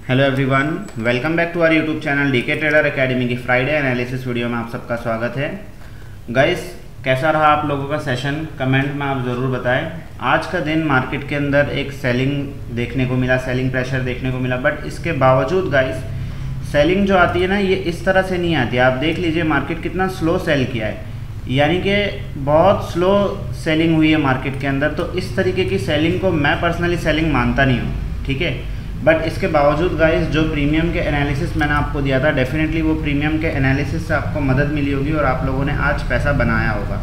Hello everyone, welcome back to our YouTube channel DK trader academy की Friday analysis video में आप सबका स्वागत है। गाइस, कैसा रहा आप लोगों का सेशन? कमेंट में आप ज़रूर बताएं। आज का दिन मार्केट के अंदर एक सेलिंग देखने को मिला, सेलिंग प्रेशर देखने को मिला, बट इसके बावजूद गाइस सेलिंग जो आती है ना, ये इस तरह से नहीं आती। आप देख लीजिए मार्केट कितना स्लो सेल किया है, यानी कि बहुत स्लो सेलिंग हुई है मार्केट के अंदर। तो इस तरीके की सेलिंग को मैं पर्सनली सेलिंग मानता नहीं हूँ, ठीक है। बट इसके बावजूद गाइस जो प्रीमियम के एनालिसिस मैंने आपको दिया था, डेफिनेटली वो प्रीमियम के एनालिसिस से आपको मदद मिली होगी और आप लोगों ने आज पैसा बनाया होगा।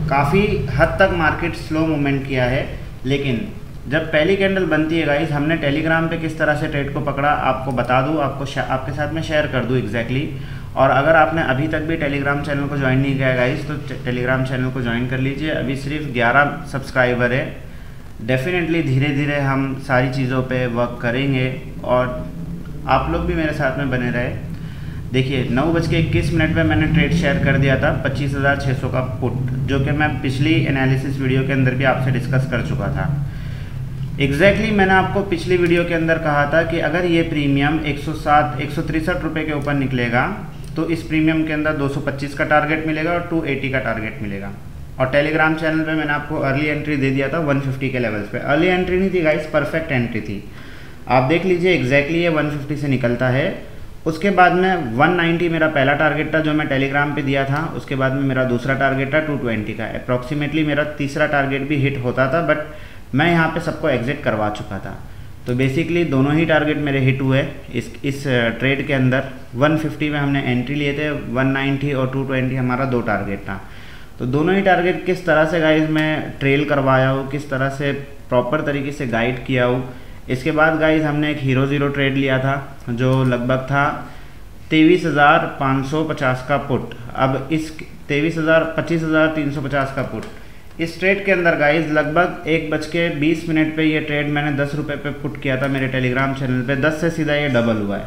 काफ़ी हद तक मार्केट स्लो मूवमेंट किया है, लेकिन जब पहली कैंडल बनती है गाइस, हमने टेलीग्राम पे किस तरह से ट्रेड को पकड़ा आपको बता दूँ, आपके साथ में शेयर कर दूँ एग्जैक्टली। और अगर आपने अभी तक भी टेलीग्राम चैनल को ज्वाइन नहीं किया गाइस, तो टेलीग्राम चैनल को ज्वाइन कर लीजिए। अभी सिर्फ 11 सब्सक्राइबर है। डेफिनेटली धीरे धीरे हम सारी चीज़ों पे वर्क करेंगे और आप लोग भी मेरे साथ में बने रहे। देखिए 9:21 पे मैंने ट्रेड शेयर कर दिया था 25,600 का पुट, जो कि मैं पिछली एनालिसिस वीडियो के अंदर भी आपसे डिस्कस कर चुका था। एग्जैक्टली मैंने आपको पिछली वीडियो के अंदर कहा था कि अगर ये प्रीमियम 163 रुपये के ऊपर निकलेगा तो इस प्रीमियम के अंदर 225 का टारगेट मिलेगा और 280 का टारगेट मिलेगा। और टेलीग्राम चैनल पे मैंने आपको अर्ली एंट्री दे दिया था 150 के लेवल्स पे। अर्ली एंट्री नहीं थी गाइस, परफेक्ट एंट्री थी। आप देख लीजिए एग्जैक्टली ये 150 से निकलता है। उसके बाद में 190 मेरा पहला टारगेट था जो मैं टेलीग्राम पे दिया था। उसके बाद में मेरा दूसरा टारगेट था 220 का। अप्रॉक्सीमेटली मेरा तीसरा टारगेट भी हिट होता था, बट मैं यहाँ पे सबको एग्जिट करवा चुका था। तो बेसिकली दोनों ही टारगेट मेरे हिट हुए इस ट्रेड के अंदर। 150 में हमने एंट्री लिए थे, 190 और 220 हमारा दो टारगेट था। तो दोनों ही टारगेट किस तरह से गाइस मैं ट्रेल करवाया हूँ, किस तरह से प्रॉपर तरीके से गाइड किया हूँ। इसके बाद गाइस हमने एक हीरो ज़ीरो ट्रेड लिया था जो लगभग था 23,550 का पुट। अब इस 25,350 का पुट, इस ट्रेड के अंदर गाइस लगभग 1:20 पे ये ट्रेड मैंने 10 रुपये पे पुट किया था मेरे टेलीग्राम चैनल पे। 10 से सीधा ये डबल हुआ है,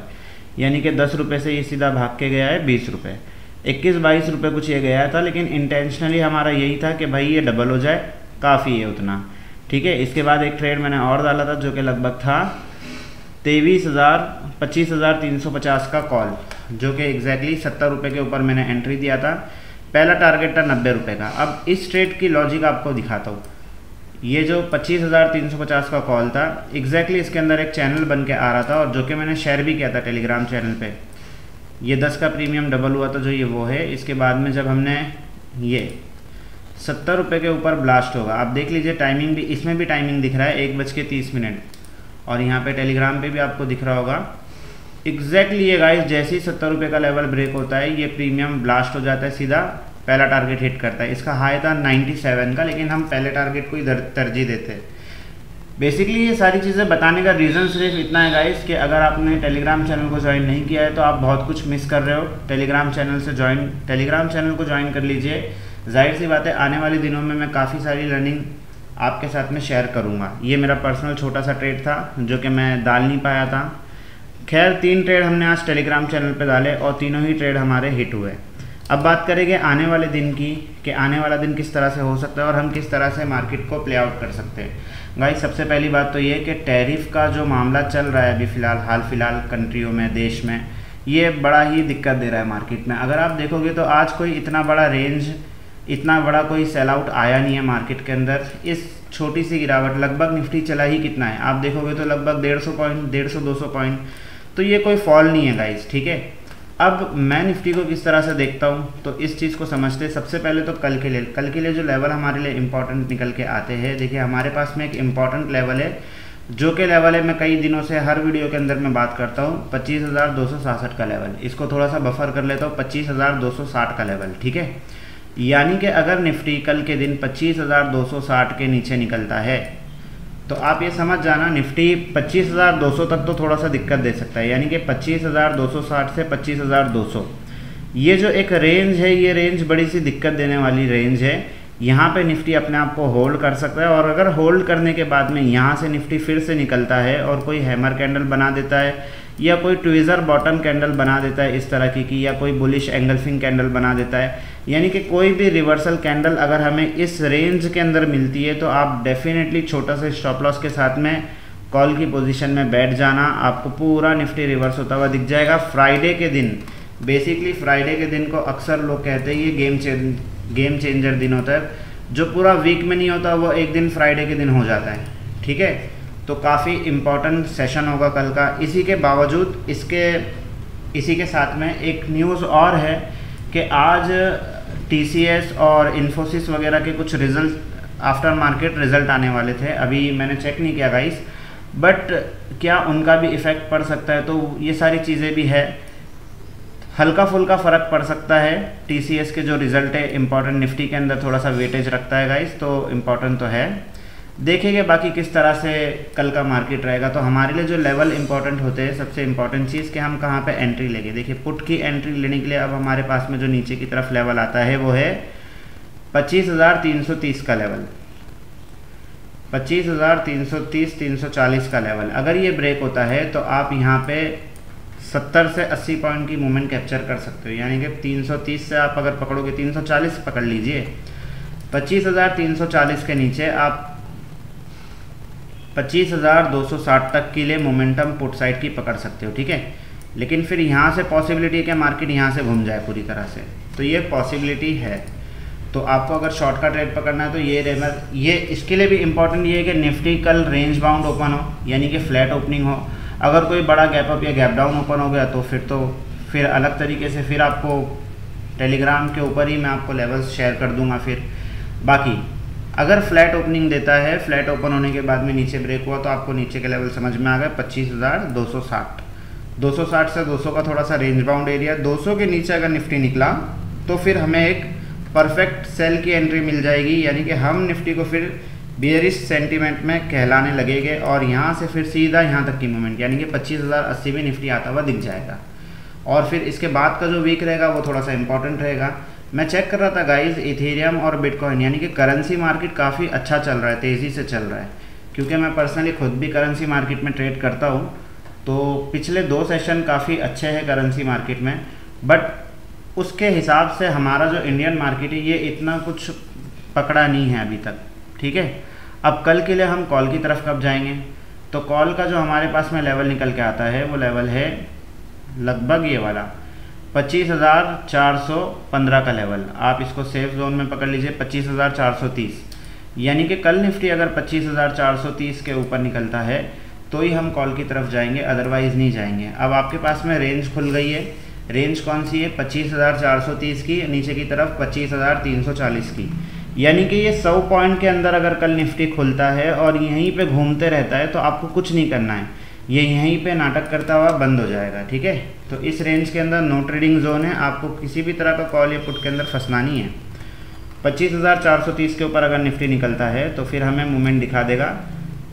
यानी कि 10 रुपये से ये सीधा भाग के गया है 20 रुपये। 21-22 रुपये कुछ ये गया था, लेकिन इंटेंशनली हमारा यही था कि भाई ये डबल हो जाए, काफ़ी है उतना, ठीक है। इसके बाद एक ट्रेड मैंने और डाला था जो कि लगभग था 25,350 का कॉल, जो कि एग्जैक्टली 70 रुपये के ऊपर मैंने एंट्री दिया था। पहला टारगेट था 90 रुपये का। अब इस ट्रेड की लॉजिक आपको दिखाता हूँ। ये जो 25,350 का कॉल था, एग्जैक्टली इसके अंदर एक चैनल बन के आ रहा था, और जो कि मैंने शेयर भी किया था टेलीग्राम चैनल पे। ये 10 का प्रीमियम डबल हुआ था जो ये वो है। इसके बाद में जब हमने ये 70 रुपये के ऊपर ब्लास्ट होगा, आप देख लीजिए टाइमिंग भी, इसमें भी टाइमिंग दिख रहा है 1:30, और यहाँ पे टेलीग्राम पे भी आपको दिख रहा होगा एग्जैक्टली ये गाइस। जैसे ही 70 रुपये का लेवल ब्रेक होता है, ये प्रीमियम ब्लास्ट हो जाता है, सीधा पहला टारगेट हिट करता है। इसका हाई था 97 का, लेकिन हम पहले टारगेट को ही तरजीह देते हैं। बेसिकली ये सारी चीज़ें बताने का रीज़न सिर्फ इतना है गाइस कि अगर आपने टेलीग्राम चैनल को ज्वाइन नहीं किया है तो आप बहुत कुछ मिस कर रहे हो। टेलीग्राम चैनल को ज्वाइन कर लीजिए। जाहिर सी बात है आने वाले दिनों में मैं काफ़ी सारी लर्निंग आपके साथ में शेयर करूँगा। ये मेरा पर्सनल छोटा सा ट्रेड था जो कि मैं डाल नहीं पाया था। खैर 3 ट्रेड हमने आज टेलीग्राम चैनल पर डाले और तीनों ही ट्रेड हमारे हिट हुए। अब बात करेंगे आने वाले दिन की, कि आने वाला दिन किस तरह से हो सकता है और हम किस तरह से मार्केट को प्ले आउट कर सकते हैं। गाइस सबसे पहली बात तो ये कि टैरिफ का जो मामला चल रहा है अभी हाल फिलहाल कंट्रियों में, देश में, ये बड़ा ही दिक्कत दे रहा है मार्केट में। अगर आप देखोगे तो आज कोई इतना बड़ा कोई सेल आउट आया नहीं है मार्केट के अंदर। इस छोटी सी गिरावट, लगभग निफ्टी चला ही कितना है आप देखोगे तो लगभग 150 पॉइंट, 150-200 पॉइंट, तो ये कोई फॉल नहीं है गाइस, ठीक है। अब मैं निफ्टी को किस तरह से देखता हूँ, तो इस चीज़ को समझते सबसे पहले तो कल के लिए जो लेवल हमारे लिए इम्पोर्टेंट निकल के आते हैं। देखिए हमारे पास में एक इम्पॉर्टेंट लेवल है, जो कि लेवल है मैं कई दिनों से हर वीडियो के अंदर मैं बात करता हूँ, 25,267 का लेवल। इसको थोड़ा सा बफर कर लेता हूँ, 25,260 का लेवल, ठीक है। यानी कि अगर निफ्टी कल के दिन 25,260 के नीचे निकलता है तो आप ये समझ जाना निफ्टी 25,200 तक तो थोड़ा सा दिक्कत दे सकता है। यानी कि 25,260 से 25,200 ये जो एक रेंज है, ये रेंज बड़ी सी दिक्कत देने वाली रेंज है। यहाँ पे निफ्टी अपने आप को होल्ड कर सकता है, और अगर होल्ड करने के बाद में यहाँ से निफ्टी फिर से निकलता है और कोई हैमर कैंडल बना देता है या कोई ट्विज़र बॉटम कैंडल बना देता है इस तरह की, या कोई बुलिश एंगल्फिंग कैंडल बना देता है, यानी कि कोई भी रिवर्सल कैंडल अगर हमें इस रेंज के अंदर मिलती है तो आप डेफिनेटली छोटा सा स्टॉप लॉस के साथ में कॉल की पोजीशन में बैठ जाना, आपको पूरा निफ्टी रिवर्स होता हुआ दिख जाएगा। फ्राइडे के दिन, बेसिकली फ्राइडे के दिन को अक्सर लोग कहते हैं ये गेम चेंजर दिन होता है, जो पूरा वीक में नहीं होता वो एक दिन फ्राइडे के दिन हो जाता है, ठीक है। तो काफ़ी इम्पोर्टेंट सेशन होगा कल का। इसी के बावजूद इसी के साथ में एक न्यूज़ और है कि आज TCS और इन्फोसिस वगैरह के कुछ रिजल्ट, आफ्टर मार्केट रिजल्ट आने वाले थे। अभी मैंने चेक नहीं किया गाइस, बट क्या उनका भी इफ़ेक्ट पड़ सकता है, तो ये सारी चीज़ें भी है। हल्का फुल्का फ़र्क पड़ सकता है। TCS के जो रिज़ल्ट है इम्पॉर्टेंट, निफ्टी के अंदर थोड़ा सा वेटेज रखता है गाइस, तो इम्पॉर्टेंट तो है। देखेंगे बाकी किस तरह से कल का मार्केट रहेगा। तो हमारे लिए जो लेवल इंपॉर्टेंट होते हैं, सबसे इम्पॉर्टेंट चीज़ कि हम कहाँ पे एंट्री लेंगे। देखिए पुट की एंट्री लेने के लिए अब हमारे पास में जो नीचे की तरफ लेवल आता है वो है 25,330 का लेवल, 25,330 340 का लेवल। अगर ये ब्रेक होता है तो आप यहाँ पे 70 से 80 पॉइंट की मूवमेंट कैप्चर कर सकते हो, यानी कि 330 से आप अगर पकड़ोगे 340 पकड़ लीजिए, 25,340 के नीचे आप 25,260 तक के लिए मोमेंटम पुट साइड की पकड़ सकते हो, ठीक है। लेकिन फिर यहाँ से पॉसिबिलिटी है कि मार्केट यहाँ से घूम जाए पूरी तरह से, तो ये पॉसिबिलिटी है। तो आपको अगर शॉर्ट का ट्रेड पकड़ना है तो ये इसके लिए भी इम्पॉर्टेंट ये है कि निफ्टी कल रेंज बाउंड ओपन हो, यानी कि फ्लैट ओपनिंग हो। अगर कोई बड़ा गैप अप या गैप डाउन ओपन हो गया तो फिर अलग तरीके से फिर आपको टेलीग्राम के ऊपर ही मैं आपको लेवल्स शेयर कर दूंगा। फिर बाकी अगर फ्लैट ओपनिंग देता है, फ्लैट ओपन होने के बाद में नीचे ब्रेक हुआ तो आपको नीचे के लेवल समझ में आ गए 25,260, 260 से 200 का थोड़ा सा रेंज बाउंड एरिया। 200 के नीचे अगर निफ्टी निकला तो फिर हमें एक परफेक्ट सेल की एंट्री मिल जाएगी, यानी कि हम निफ्टी को फिर बियरिश सेंटीमेंट में कहलाने लगेंगे और यहाँ से फिर सीधा यहाँ तक की मूवमेंट, यानी कि 25,080 में निफ्टी आता हुआ दिख जाएगा। और फिर इसके बाद का जो वीक रहेगा वो थोड़ा सा इंपॉर्टेंट रहेगा। मैं चेक कर रहा था गाइस, इथेरियम और बिटकॉइन यानी कि करेंसी मार्केट काफ़ी अच्छा चल रहा है, तेज़ी से चल रहा है, क्योंकि मैं पर्सनली खुद भी करेंसी मार्केट में ट्रेड करता हूँ। तो पिछले 2 सेशन काफ़ी अच्छे हैं करेंसी मार्केट में, बट उसके हिसाब से हमारा जो इंडियन मार्केट है ये इतना कुछ पकड़ा नहीं है अभी तक, ठीक है। अब कल के लिए हम कॉल की तरफ कब जाएंगे, तो कॉल का जो हमारे पास में लेवल निकल के आता है वो लेवल है लगभग ये वाला 25,415 का लेवल। आप इसको सेफ जोन में पकड़ लीजिए 25,430, यानी कि कल निफ्टी अगर 25,430 के ऊपर निकलता है तो ही हम कॉल की तरफ जाएंगे, अदरवाइज़ नहीं जाएंगे। अब आपके पास में रेंज खुल गई है, रेंज कौन सी है 25,430 की, नीचे की तरफ 25,340 की, यानी कि ये 100 पॉइंट के अंदर अगर कल निफ्टी खुलता है और यहीं पे घूमते रहता है तो आपको कुछ नहीं करना है, ये यहीं पे नाटक करता हुआ बंद हो जाएगा, ठीक है। तो इस रेंज के अंदर नो ट्रेडिंग जोन है, आपको किसी भी तरह का कॉल या पुट के अंदर फंसना नहीं है। 25,430 के ऊपर अगर निफ्टी निकलता है तो फिर हमें मूवमेंट दिखा देगा।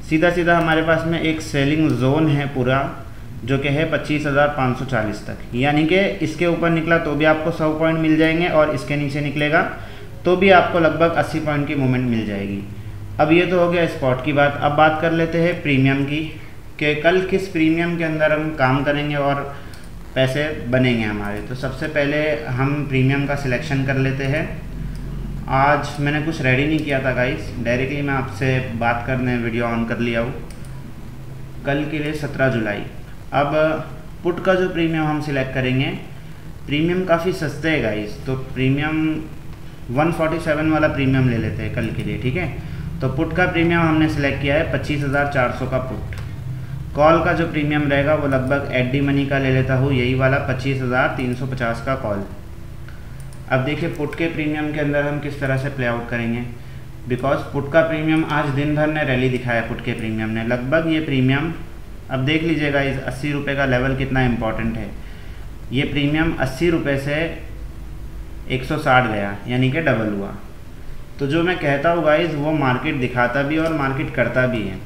सीधा सीधा हमारे पास में एक सेलिंग जोन है पूरा, जो कि है 25,540 तक, यानी कि इसके ऊपर निकला तो भी आपको 100 पॉइंट मिल जाएंगे और इसके नीचे निकलेगा तो भी आपको लगभग 80 पॉइंट की मूवमेंट मिल जाएगी। अब ये तो हो गया स्पॉट की बात। अब बात कर लेते हैं प्रीमियम की, कि कल किस प्रीमियम के अंदर हम काम करेंगे और पैसे बनेंगे हमारे। तो सबसे पहले हम प्रीमियम का सिलेक्शन कर लेते हैं। आज मैंने कुछ रेडी नहीं किया था गाइस, डायरेक्टली मैं आपसे बात करने वीडियो ऑन कर लिया हूँ। कल के लिए 17 जुलाई। अब पुट का जो प्रीमियम हम सिलेक्ट करेंगे, प्रीमियम काफ़ी सस्ते है गाइस, तो प्रीमियम 147 वाला प्रीमियम ले लेते हैं कल के लिए, ठीक है। तो पुट का प्रीमियम हमने सिलेक्ट किया है 25,400 का पुट। कॉल का जो प्रीमियम रहेगा वो लगभग एडी मनी का ले लेता हूँ, यही वाला 25,350 का कॉल। अब देखिए पुट के प्रीमियम के अंदर हम किस तरह से प्ले आउट करेंगे, बिकॉज पुट का प्रीमियम आज दिन भर ने रैली दिखाया। पुट के प्रीमियम ने लगभग ये प्रीमियम, अब देख लीजिएगा इस 80 रुपये का लेवल कितना इंपॉर्टेंट है। ये प्रीमियम 80 रुपये से 160 गया, यानी कि डबल हुआ। तो जो मैं कहता हूँ गाइज वो मार्केट दिखाता भी और मार्केट करता भी है,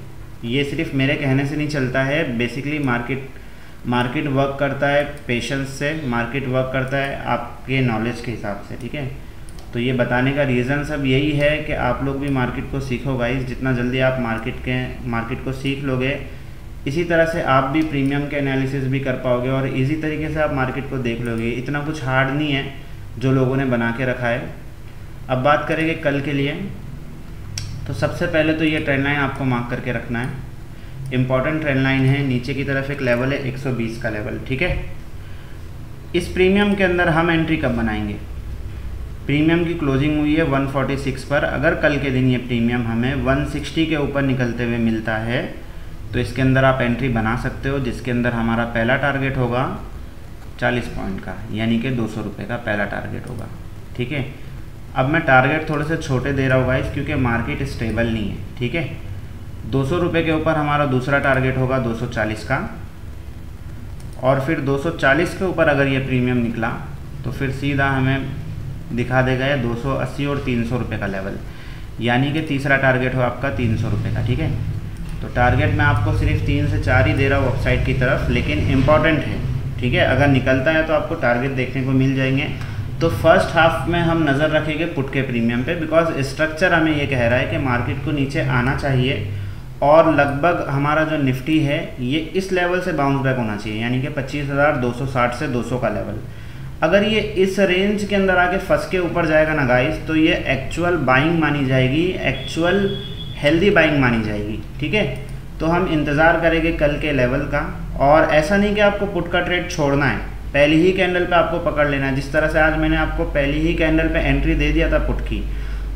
ये सिर्फ मेरे कहने से नहीं चलता है। बेसिकली मार्केट वर्क करता है पेशेंस से, मार्केट वर्क करता है आपके नॉलेज के हिसाब से, ठीक है। तो ये बताने का रीज़न सब यही है कि आप लोग भी मार्केट को सीखो गाइज। जितना जल्दी आप मार्केट को सीख लोगे, इसी तरह से आप भी प्रीमियम के एनालिसिस भी कर पाओगे और इजी तरीके से आप मार्केट को देख लोगे। इतना कुछ हार्ड नहीं है जो लोगों ने बना के रखा है। अब बात करेंगे कल के लिए, तो सबसे पहले तो ये ट्रेंड लाइन आपको मार्क करके रखना है। इंपॉर्टेंट ट्रेंड लाइन है, नीचे की तरफ एक लेवल है 120 का लेवल, ठीक है। इस प्रीमियम के अंदर हम एंट्री कब बनाएंगे? प्रीमियम की क्लोजिंग हुई है 146 पर। अगर कल के दिन ये प्रीमियम हमें 160 के ऊपर निकलते हुए मिलता है तो इसके अंदर आप एंट्री बना सकते हो, जिसके अंदर हमारा पहला टारगेट होगा 40 पॉइंट का, यानी कि 200 रुपये का पहला टारगेट होगा, ठीक है। अब मैं टारगेट थोड़े से छोटे दे रहा हूँ गाइस, क्योंकि मार्केट स्टेबल नहीं है, ठीक है। 200 रुपये के ऊपर हमारा दूसरा टारगेट होगा 240 का, और फिर 240 के ऊपर अगर ये प्रीमियम निकला तो फिर सीधा हमें दिखा देगा ये 280 और 300 रुपये का लेवल, यानी कि तीसरा टारगेट हो आपका 300 रुपये का, ठीक है। तो टारगेट मैं आपको सिर्फ 3 से 4 ही दे रहा हूँ अपसाइड की तरफ, लेकिन इम्पॉर्टेंट है, ठीक है। अगर निकलता है तो आपको टारगेट देखने को मिल जाएंगे। तो फर्स्ट हाफ में हम नज़र रखेंगे पुट के प्रीमियम पे, बिकॉज स्ट्रक्चर हमें ये कह रहा है कि मार्केट को नीचे आना चाहिए और लगभग हमारा जो निफ्टी है ये इस लेवल से बाउंस बैक होना चाहिए, यानी कि 25,260 से 200 का लेवल। अगर ये इस रेंज के अंदर आके फंस के ऊपर जाएगा ना गाइस, तो ये एक्चुअल बाइंग मानी जाएगी, एक्चुअल हेल्दी बाइंग मानी जाएगी, ठीक है। तो हम इंतज़ार करेंगे कल के लेवल का, और ऐसा नहीं कि आपको पुट का ट्रेड छोड़ना है, पहली ही कैंडल पे आपको पकड़ लेना है। जिस तरह से आज मैंने आपको पहली ही कैंडल पे एंट्री दे दिया था पुट की,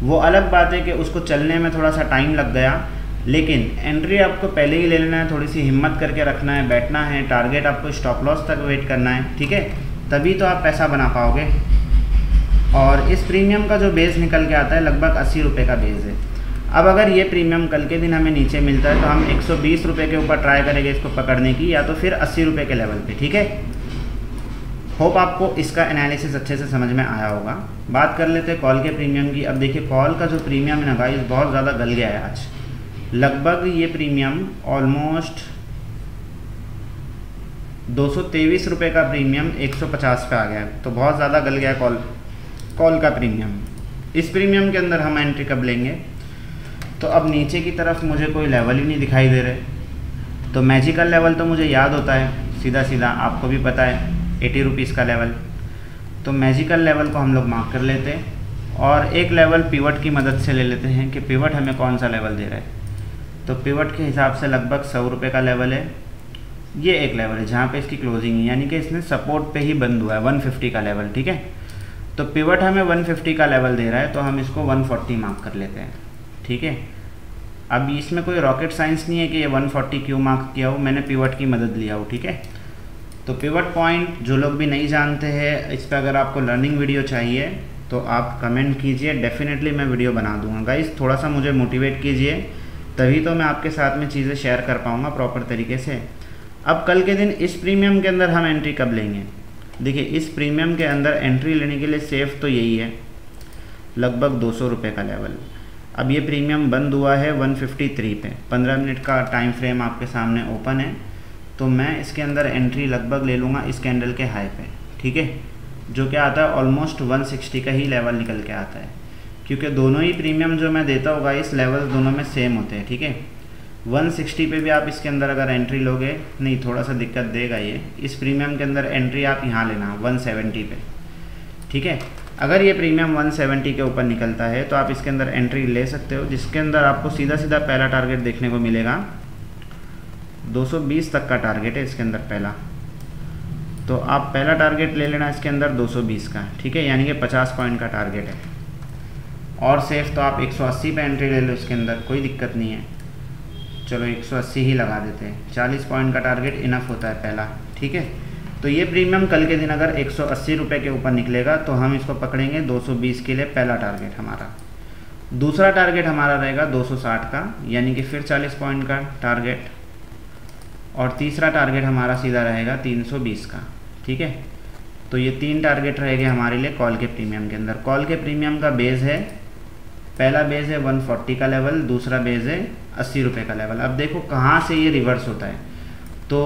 वो अलग बात है कि उसको चलने में थोड़ा सा टाइम लग गया, लेकिन एंट्री आपको पहले ही ले लेना है, थोड़ी सी हिम्मत करके रखना है, बैठना है, टारगेट आपको स्टॉप लॉस तक वेट करना है, ठीक है। तभी तो आप पैसा बना पाओगे। और इस प्रीमियम का जो बेस निकल के आता है लगभग 80 रुपये का बेस है। अब अगर ये प्रीमियम कल के दिन हमें नीचे मिलता है तो हम 120 रुपये के ऊपर ट्राई करेंगे इसको पकड़ने की, या तो फिर 80 रुपये के लेवल पे, ठीक है। होप आपको इसका एनालिसिस अच्छे से समझ में आया होगा। बात कर लेते हैं कॉल के प्रीमियम की। अब देखिए कॉल का जो प्रीमियम है ना गाइस, बहुत ज़्यादा गल गया है आज। लगभग ये प्रीमियम ऑलमोस्ट 223 रुपये का प्रीमियम 150 पे आ गया है, तो बहुत ज़्यादा गल गया कॉल का प्रीमियम। इस प्रीमियम के अंदर हम एंट्री कब लेंगे? तो अब नीचे की तरफ मुझे कोई लेवल ही नहीं दिखाई दे रहे, तो मैजिकल लेवल तो मुझे याद होता है सीधा सीधा, आपको भी पता है 80 रुपीज़ का लेवल। तो मैजिकल लेवल को हम लोग मार्क कर लेते हैं और एक लेवल पिवट की मदद से ले लेते हैं कि पिवट हमें कौन सा लेवल दे रहा है। तो पिवट के हिसाब से लगभग 100 रुपये का लेवल है। ये एक लेवल है जहाँ पे इसकी क्लोजिंग है, यानी कि इसने सपोर्ट पे ही बंद हुआ है 150 का लेवल, ठीक है। तो पिवट हमें 150 का लेवल दे रहा है, तो हम इसको 140 मार्क कर लेते हैं, ठीक है। अब इसमें कोई रॉकेट साइंस नहीं है कि ये 140 क्यों मार्क किया हो, मैंने पिवट की मदद लिया हो, ठीक है। तो पिवट पॉइंट जो लोग भी नहीं जानते हैं, इस पर अगर आपको लर्निंग वीडियो चाहिए तो आप कमेंट कीजिए, डेफिनेटली मैं वीडियो बना दूंगा गाइस। थोड़ा सा मुझे मोटिवेट कीजिए, तभी तो मैं आपके साथ में चीज़ें शेयर कर पाऊँगा प्रॉपर तरीके से। अब कल के दिन इस प्रीमियम के अंदर हम एंट्री कब लेंगे? देखिए इस प्रीमियम के अंदर एंट्री लेने के लिए सेफ तो यही है, लगभग 200 रुपये का लेवल। अब ये प्रीमियम बंद हुआ है 153 पे, 15 मिनट का टाइम फ्रेम आपके सामने ओपन है, तो मैं इसके अंदर एंट्री लगभग ले लूँगा इस कैंडल के हाई पे, ठीक है, जो क्या आता है ऑलमोस्ट 160 का ही लेवल निकल के आता है, क्योंकि दोनों ही प्रीमियम जो मैं देता होगा इस लेवल दोनों में सेम होते हैं, ठीक है। 160 पे भी आप इसके अंदर अगर एंट्री लोगे, नहीं थोड़ा सा दिक्कत देगा ये, इस प्रीमियम के अंदर एंट्री आप यहाँ लेना 170 पे, ठीक है। अगर ये प्रीमियम 170 के ऊपर निकलता है तो आप इसके अंदर एंट्री ले सकते हो, जिसके अंदर आपको सीधा सीधा पहला टारगेट देखने को मिलेगा 220 तक का टारगेट है इसके अंदर पहला। तो आप पहला टारगेट ले लेना इसके अंदर 220 का, ठीक है, यानी कि 50 पॉइंट का टारगेट है। और सेफ तो आप 180 पे एंट्री ले लो इसके अंदर, कोई दिक्कत नहीं है। चलो 180 ही लगा देते हैं, 40 पॉइंट का टारगेट इनफ होता है पहला, ठीक है। तो ये प्रीमियम कल के दिन अगर 180 रुपये के ऊपर निकलेगा तो हम इसको पकड़ेंगे 220 के लिए पहला टारगेट हमारा। दूसरा टारगेट हमारा रहेगा 260 का, यानी कि फिर 40 पॉइंट का टारगेट। और तीसरा टारगेट हमारा सीधा रहेगा 320 का, ठीक है। तो ये 3 टारगेट रहेंगे हमारे लिए कॉल के प्रीमियम के अंदर। कॉल के प्रीमियम का बेस है, पहला बेस है 140 का लेवल, दूसरा बेस है 80 रुपये का लेवल। अब देखो कहाँ से ये रिवर्स होता है, तो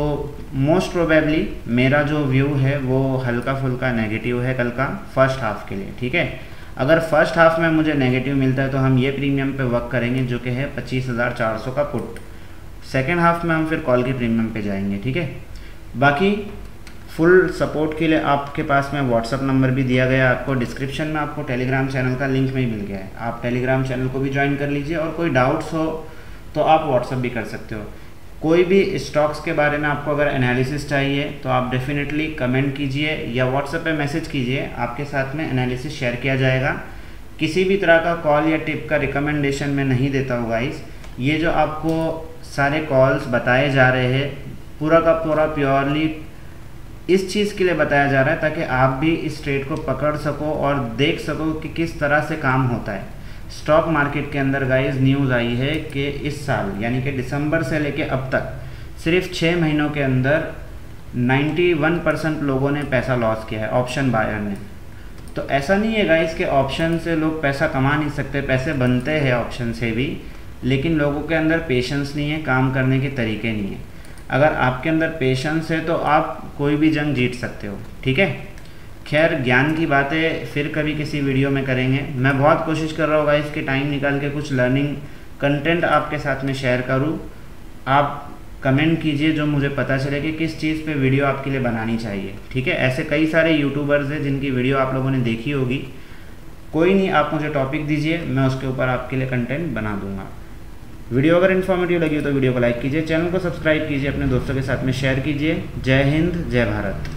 मोस्ट प्रोबेबली मेरा जो व्यू है वो हल्का फुल्का नेगेटिव है कल का फर्स्ट हाफ के लिए, ठीक है। अगर फर्स्ट हाफ में मुझे नेगेटिव मिलता है तो हम ये प्रीमियम पे वर्क करेंगे जो कि है 25,400 का पुट। सेकेंड हाफ में हम फिर कॉल की प्रीमियम पे जाएंगे, ठीक है। बाकी फुल सपोर्ट के लिए आपके पास में व्हाट्सअप नंबर भी दिया गया है आपको, डिस्क्रिप्शन में आपको टेलीग्राम चैनल का लिंक में ही मिल गया है, आप टेलीग्राम चैनल को भी ज्वाइन कर लीजिए। और कोई डाउट्स हो तो आप व्हाट्सअप भी कर सकते हो। कोई भी स्टॉक्स के बारे में आपको अगर एनालिसिस चाहिए तो आप डेफिनेटली कमेंट कीजिए या व्हाट्सएप पे मैसेज कीजिए, आपके साथ में एनालिसिस शेयर किया जाएगा। किसी भी तरह का कॉल या टिप का रिकमेंडेशन मैं नहीं देता हूँ गाइस। ये जो आपको सारे कॉल्स बताए जा रहे हैं पूरा का पूरा प्योरली इस चीज़ के लिए बताया जा रहा है ताकि आप भी इस ट्रेड को पकड़ सको और देख सको कि किस तरह से काम होता है। स्टॉक मार्केट के अंदर गाइस न्यूज़ आई है कि इस साल यानी कि दिसंबर से लेके अब तक सिर्फ 6 महीनों के अंदर 91% लोगों ने पैसा लॉस किया है ऑप्शन बायर ने। तो ऐसा नहीं है गाइस कि ऑप्शन से लोग पैसा कमा नहीं सकते, पैसे बनते हैं ऑप्शन से भी, लेकिन लोगों के अंदर पेशेंस नहीं है, काम करने के तरीके नहीं है। अगर आपके अंदर पेशेंस है तो आप कोई भी जंग जीत सकते हो, ठीक है। खैर ज्ञान की बातें फिर कभी किसी वीडियो में करेंगे। मैं बहुत कोशिश कर रहा हूँ गाइस कि टाइम निकाल के कुछ लर्निंग कंटेंट आपके साथ में शेयर करूँ। आप कमेंट कीजिए जो मुझे पता चले कि किस चीज़ पे वीडियो आपके लिए बनानी चाहिए, ठीक है। ऐसे कई सारे यूट्यूबर्स हैं जिनकी वीडियो आप लोगों ने देखी होगी, कोई नहीं, आप मुझे टॉपिक दीजिए, मैं उसके ऊपर आपके लिए कंटेंट बना दूंगा। वीडियो अगर इन्फॉर्मेटिव लगी हो तो वीडियो को लाइक कीजिए, चैनल को सब्सक्राइब कीजिए, अपने दोस्तों के साथ में शेयर कीजिए। जय हिंद, जय भारत।